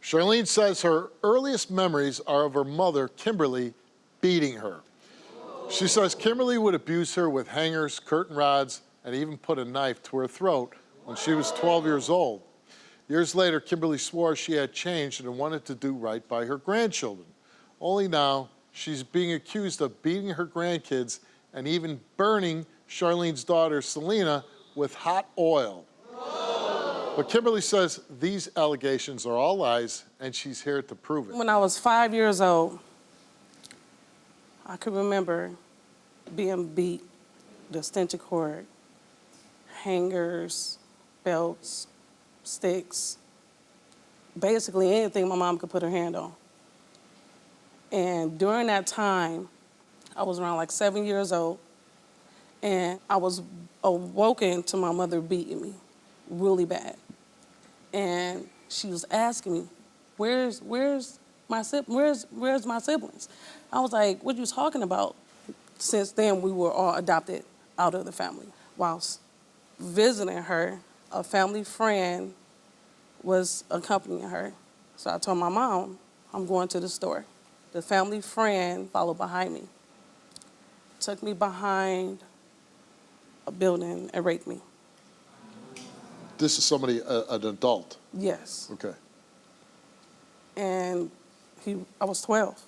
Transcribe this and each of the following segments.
Charlene says her earliest memories are of her mother, Kimberly, beating her. She says Kimberly would abuse her with hangers, curtain rods, and even put a knife to her throat when she was 12 years old. Years later, Kimberly swore she had changed and wanted to do right by her grandchildren. Only now, she's being accused of beating her grandkids and even burning Charlene's daughter, Selena, with hot oil. But Kimberly says these allegations are all lies, and she's here to prove it. When I was 5 years old, I could remember being beat, the extension cord, hangers, belts, sticks, basically anything my mom could put her hand on. And during that time, I was around like 7 years old, and I was awoken to my mother beating me really bad. And she was asking me, where's my siblings? I was like, what are you talking about? Since then, we were all adopted out of the family. Whilst visiting her, a family friend was accompanying her. So I told my mom, I'm going to the store. The family friend followed behind me, took me behind a building and raped me. This is somebody, an adult? Yes. Okay. And I was 12.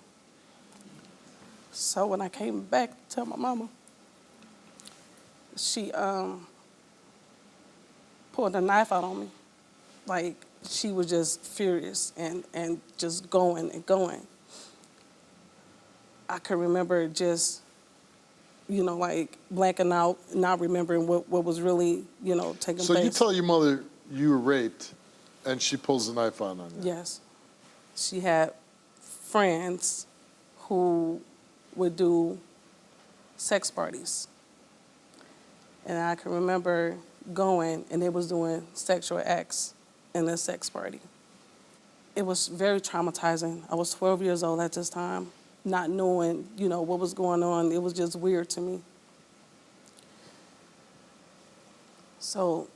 So when I came back to tell my mama, she pulled a knife out on me. Like, she was just furious and just going and going. I could remember just, like blacking out, not remembering what was really, taking place. So you tell your mother you were raped, and she pulls a knife out on you? Yes. She had friends who would do sex parties. And I can remember going, and they was doing sexual acts in this sex party. It was very traumatizing. I was 12 years old at this time, not knowing, what was going on. It was just weird to me. So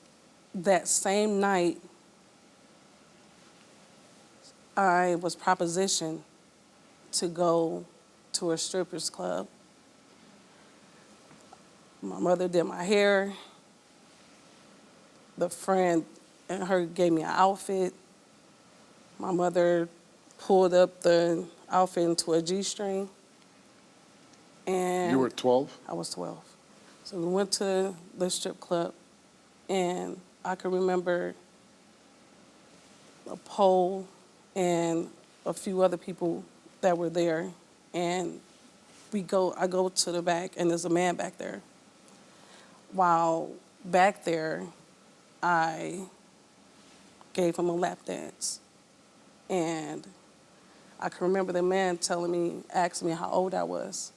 that same night, I was propositioned to go to a strippers club. My mother did my hair. The friend and her gave me an outfit. My mother pulled up the outfit into a G-string. And you were 12? I was 12. So we went to the strip club, and I can remember a pole and a few other people that were there. And I go to the back, and there's a man back there. While back there, I gave him a lap dance. And I can remember the man asking me how old I was.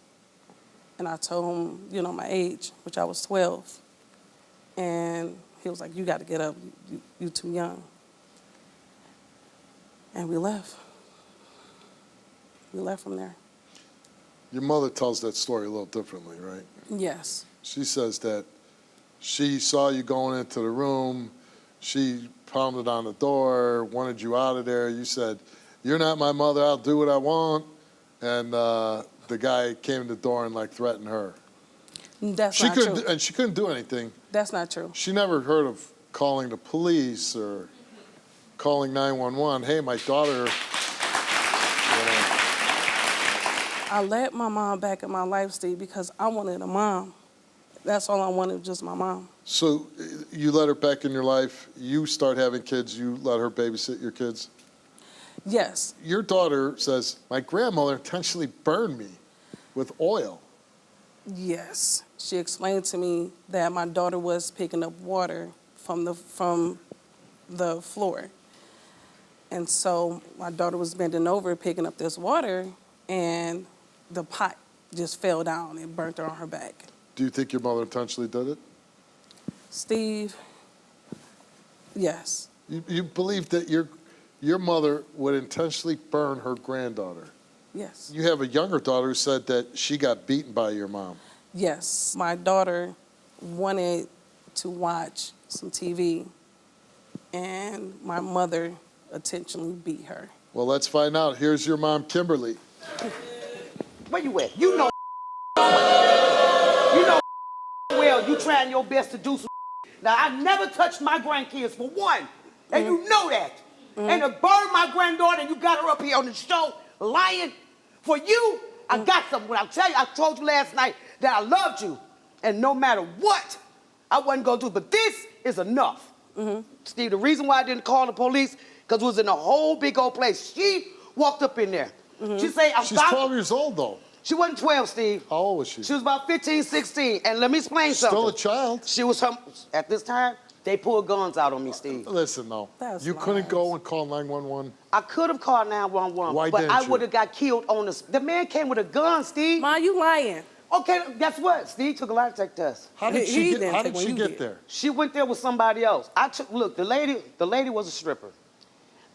And I told him, my age, which I was 12. And he was like, you got to get up, you too young. And we left. We left from there. Your mother tells that story a little differently, right? Yes. She says that she saw you going into the room, she pounded on the door, wanted you out of there. You said, you're not my mother, I'll do what I want. And the guy came to the door and threatened her. That's not true. And she couldn't do anything. That's not true. She never heard of calling the police or calling 911. Hey, my daughter. I let my mom back in my life, Steve, because I wanted a mom. That's all I wanted, just my mom. So you let her back in your life, you start having kids, you let her babysit your kids? Yes. Your daughter says, my grandmother intentionally burned me with oil. Yes. She explained to me that my daughter was picking up water from the floor. And so my daughter was bending over picking up this water, and the pot just fell down and burnt her on her back. Do you think your mother intentionally did it? Steve, yes. You believe that your mother would intentionally burn her granddaughter? Yes. You have a younger daughter who said that she got beaten by your mom. Yes. My daughter wanted to watch some TV, and my mother intentionally beat her. Well, let's find out. Here's your mom, Kimberly. Where you at? You know well you trying your best to do some. Now, I never touched my grandkids for one, and you know that. And to burn my granddaughter, and you got her up here on the show lying. For you, I got something. When I tell you, I told you last night that I loved you, and no matter what, I wasn't gonna do. But this is enough. Steve, the reason why I didn't call the police, because it was in a whole big old place. She walked up in there. She said, She's 12 years old, though. She wasn't 12, Steve. How old was she? She was about 15, 16. And let me explain something. Still a child. She was, at this time, they pulled guns out on me, Steve. Listen, though. That's You couldn't lies. go and call 911. I could have called 911, Why but didn't I you? would have got killed on the... The man came with a gun, Steve. Ma, you lying. Okay, guess what? Steve took a lie detector test. How did He she didn't get, how take did one, she you get did. there? She went there with somebody else. Look, the lady was a stripper.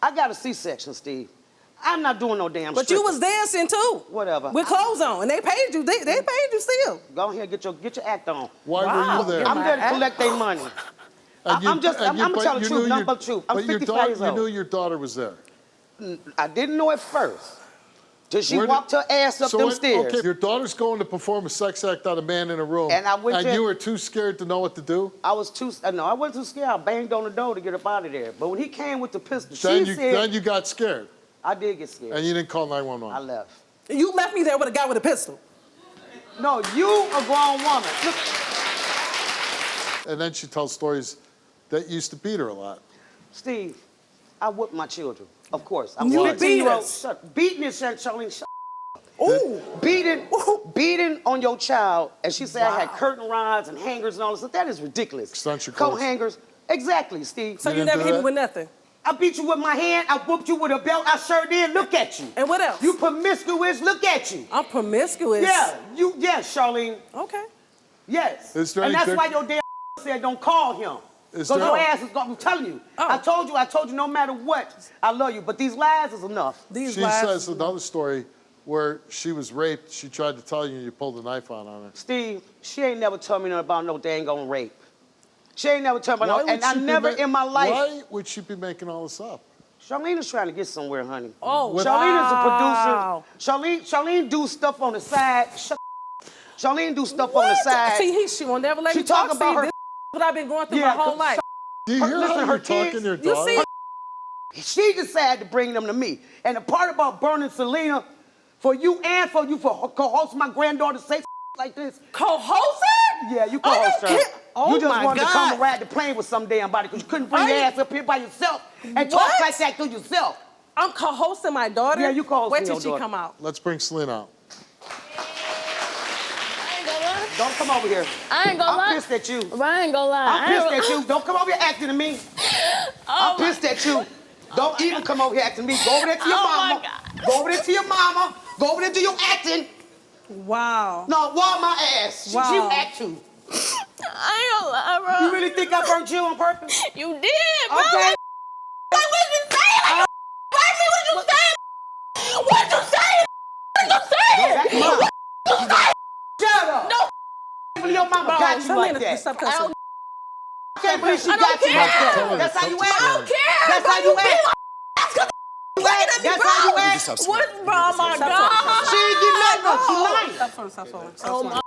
I got a C-section, Steve. I'm not doing no damn But stripper. you was dancing too. Whatever. With clothes on, and they paid you. They paid you still. Go ahead, get your act on. Why Wow. were you there? I'm there to collect their money. And you- I'm just, and I'm you- gonna but tell the you truth, knew nothing your- but the truth. I'm but your 55 daughter- years old. You knew your daughter was there. I didn't know at first. Till she Where did- walked her ass up them when- stairs. Okay, your daughter's going to perform a sex act on a man in a room. And I went and there- you were too scared to know what to do? I wasn't too scared. I banged on the door to get up out of there. But when he came with the pistol, Then she you, said, then you got scared, I did get scared. and you didn't call I 911. left. You left me there with a guy with a pistol. No, you a grown woman. Look, And then she tells stories that you used to beat her a lot. Steve, I whipped my children. Of course. I'm You 15-year-old. beat us. Beating is Charlene. Shut Ooh. beating on your child, and she said I had curtain rods and hangers and all this. That is ridiculous. Extension Coat cords. hangers. Exactly, Steve. So you didn't never do hit me that? with nothing. I beat you with my hand. I whooped you with a belt. I sure did. Look at you. And what else? You promiscuous. Look at you. I'm promiscuous. Yeah, yes, Charlene. Okay. Yes. Is there And any that's good- why your damn said don't call him. Is Because there- your ass is going, I'm telling you. Oh. I told you no matter what, I love you. But these lies is enough. These She lies. says another story where she was raped. She tried to tell you, and you pulled a knife out on her. Steve, she ain't never told me nothing about no dang on rape. She ain't never told me Why no, would and I she be never ma- in my life. Why would she be making all this up? Charlene is trying to get somewhere, honey. Oh, Charlene wow. is a producer. Charlene do stuff on the side. Charlene do stuff on the What? side. See, she won't never let She me talk talk about Steve. her- This is what I've been going through Yeah, my whole life. Do you hear listen, how her you're talking kids- to your You daughter? see? She decided to bring them to me. And the part about burning Selena, for you and for you for co-host my granddaughter say like this. Co-host it? Yeah, you I co-host don't her. care. Oh, you just my wanted to come God. and ride the plane with some damn body because you couldn't bring your Right. ass up here by yourself and talk What? like that to yourself. I'm co-hosting my daughter? Yeah, you co-hosting Wait till your she daughter. come out. Let's bring Selena out. I ain't gonna lie. Don't come over here. I ain't gonna I'm lie. pissed at you. But I ain't gonna lie. I'm pissed at you. Don't come over here acting to me. I'm pissed at you. Don't even come over here acting to me. Go over there to your Oh, my mama. God. Go over there to your mama. Go over there to your acting. Wow. No, wall my ass. Wow. She act too. I ain't gonna lie, bro. You really think I burnt you on purpose? You did, bro. Okay. Like, what you saying? Like, write me what you saying? What you saying? What you saying? That's mine. Shut up. No. Your mama got you like that. Stop I cussing. don't, I can't believe she I got don't you like care. that. That's how you act. I don't care. That's bro. how you beat act. my ass 'cause you looking at me, That's bro. how you act. What, bro? Oh, my Stop God. She ain't getting nothing. She lying. Stop swallowing, stop swallowing. Stop Oh, swallowing. my.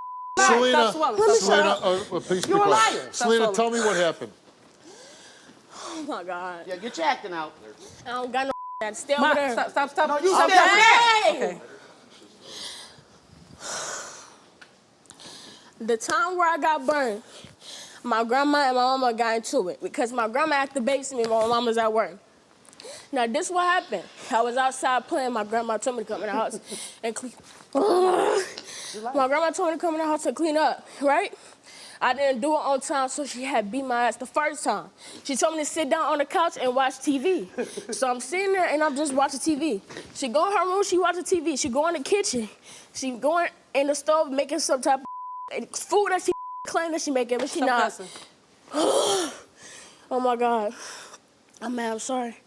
Selena, Stop swallowing. Selena, please be You're a quiet. liar. Selena, Stop tell me what happened. Oh, my God. Yeah, get your acting out. I don't got no that. Stay Ma, over there. stop. No, you Okay. stay over there. Okay. The time where I got burned, my grandma and my mama got into it because my grandma had to babysit me while my mama was at work. Now, this what happened. I was outside playing. My grandma told me to come in the house and clean. My grandma told me to come in the house and clean up, right? I didn't do it on time, so she had beat my ass the first time. She told me to sit down on the couch and watch TV. So I'm sitting there and I'm just watching TV. She go in her room, she watching TV. She go in the kitchen. She going in the stove making some type of food that she claimed that she making, but she Stop not. cussing. Oh my God. I'm mad, I'm sorry.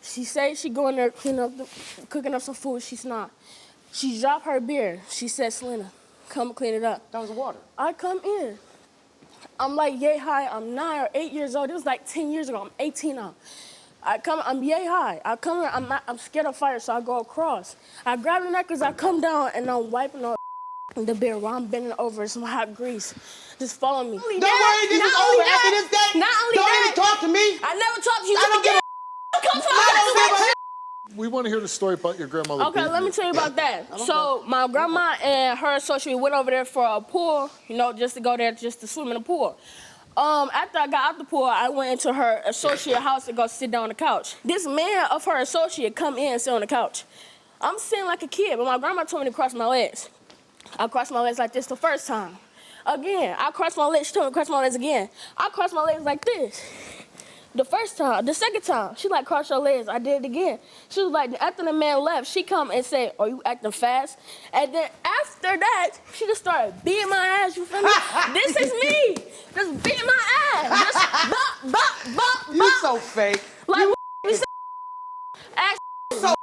She said she go in there cooking up some food. She's not. She dropped her beer. She said, Selena, come clean it up. That was water. I come in. I'm like yay high. I'm 9 or 8 years old. It was like 10 years ago. I'm 18 now. I'm yay high. I come here, I'm scared of fire, so I go across. I grab the necklace, I come down, and I'm wiping on the beer while I'm bending over some hot grease. Just follow me. Don't worry, this is over after this day. Not only Don't that. even talk to me. I never talked to you. I don't give a Come from I don't give a We want to hear the story about your grandmother. Okay, beating let me you. tell you about that. So my grandma and her associate went over there for a pool, you know, just to go there just to swim in the pool. After I got out the pool, I went into her associate house to go sit down on the couch. This man of her associate come in and sit on the couch. I'm sitting like a kid, but my grandma told me to cross my legs. I crossed my legs like this the first time. Again, I crossed my legs, she told me to cross my legs again. I crossed my legs like this. The first time, the second time, she like, cross your legs. I did it again. She was like, after the man left, she come and say, are you acting fast? And then after that, she just started beating my ass, you feel me? This is me, just beating my ass. Just bop, bop, bop, bop. You so fake. Like, you what we said? Ask so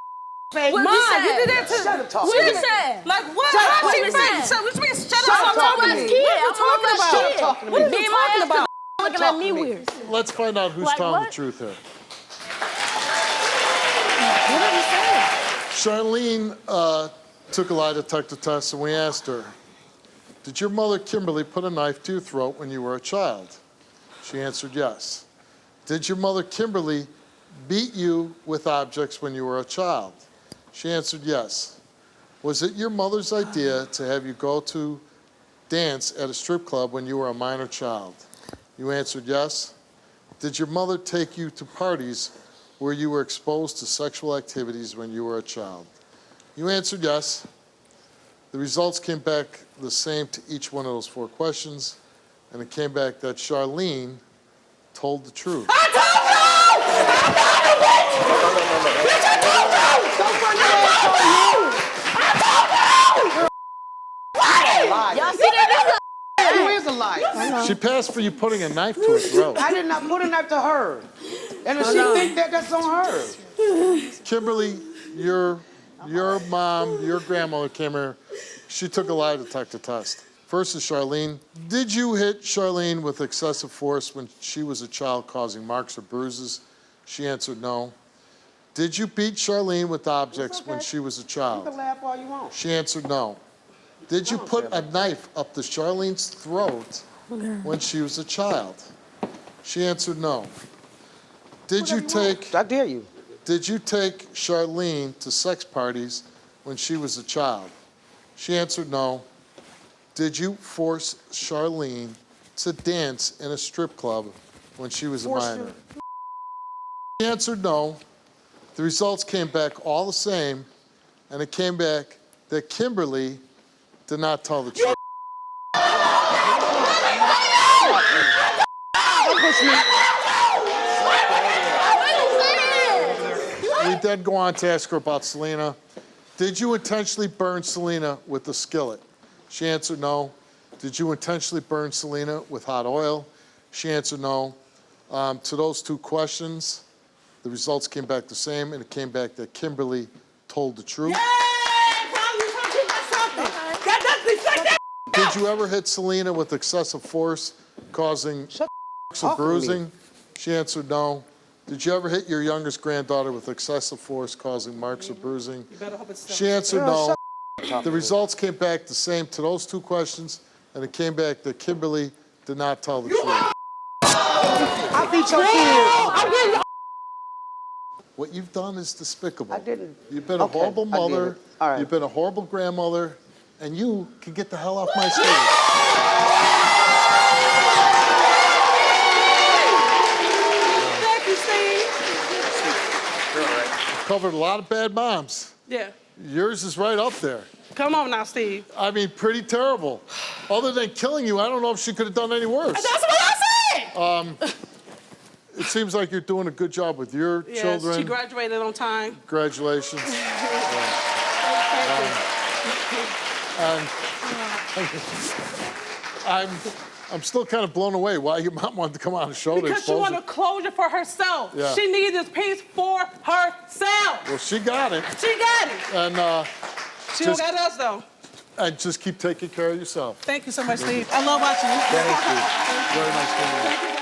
fake. what Mom, we said. you did that to Shut up, talk What to we me. said? Like what? Shut up, How talk she to me. fake? So which means shut Shut up. up, I'm talk to talking me. to you. What are you I'm talking talking about? Shut up, talk to me. What are you Beating my talking ass about? looking Talk at me to me. weird. Let's find out who's Like telling what? the truth here. What are you saying? Charlene took a lie detector test, and we asked her, did your mother, Kimberly, put a knife to your throat when you were a child? She answered yes. Did your mother, Kimberly, beat you with objects when you were a child? She answered yes. Was it your mother's idea to have you go to dance at a strip club when you were a minor child? You answered yes. Did your mother take you to parties where you were exposed to sexual activities when you were a child? You answered yes. The results came back the same to each one of those 4 questions, and it came back that Charlene told the truth. Y'all see that? You is a liar. She passed for you putting a knife to her throat. I did not put a knife to her. And if she think that, that's on her. Kimberly, your mom, your grandmother came here. She took a lie detector test. First is Charlene. Did you hit Charlene with excessive force when she was a child, causing marks or bruises? She answered no. Did you beat Charlene with objects when she was a You child? can laugh all you want. She answered no. Did you put a knife up to Charlene's throat when she was a child? She answered no. Did you take I dare you. Charlene to sex parties when she was a child? She answered no. Did you force Charlene to dance in a strip club when she was a minor? She answered no. The results came back all the same, and it came back that Kimberly did not tell the truth. We then go on to ask her about Selena. Did you intentionally burn Selena with the skillet? She answered no. Did you intentionally burn Selena with hot oil? She answered no. To those 2 questions, the results came back the same, and it came back that Kimberly told the truth. Did you ever hit Selena with excessive force, causing marks or bruising? She answered no. Did you ever hit your youngest granddaughter with excessive force, causing marks or bruising? She answered no. The results came back the same to those 2 questions, and it came back that Kimberly did not tell the truth. I beat your kids. What you've done is despicable. I didn't. You've been a horrible I did mother. it. All right. You've been a horrible grandmother, and you can get the hell off my stage. Thank you, Steve. Covered a lot of bad moms. Yeah. Yours is right up there. Come on now, Steve. I mean, pretty terrible. Other than killing you, I don't know if she could have done any worse. That's what I said. It seems like you're doing a good job with your Yes, children. she graduated on time. Congratulations. I'm still kind of blown away why your mom wanted to come on the show to Because she expose wanted it. closure for herself. Yeah. She needed this peace for herself. Well, she got it. She got it. And She don't got us, though. And just keep taking care of yourself. Thank you so much, Steve. I love watching you. Thank you. Very nice to meet you.